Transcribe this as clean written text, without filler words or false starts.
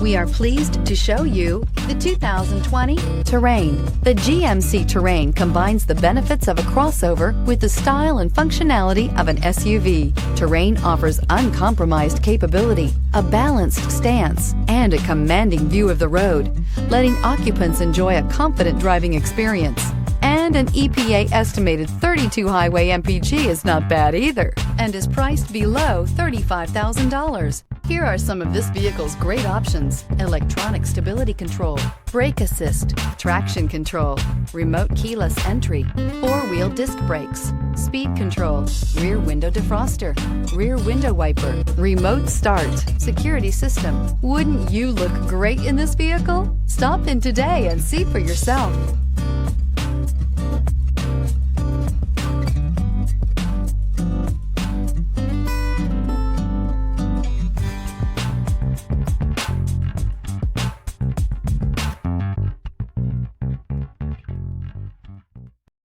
We are pleased to show you the 2020 Terrain. The GMC Terrain combines the benefits of a crossover with the style and functionality of an SUV. Terrain offers uncompromised capability, a balanced stance, and a commanding view of the road, letting occupants enjoy a confident driving experience. And an EPA estimated 32 highway MPG is not bad either, and is priced below $35,000. Here are some of this vehicle's great options: electronic stability control, brake assist, traction control, remote keyless entry, four-wheel disc brakes, speed control, rear window defroster, rear window wiper, remote start, security system. Wouldn't you look great in this vehicle? Stop in today and see for yourself.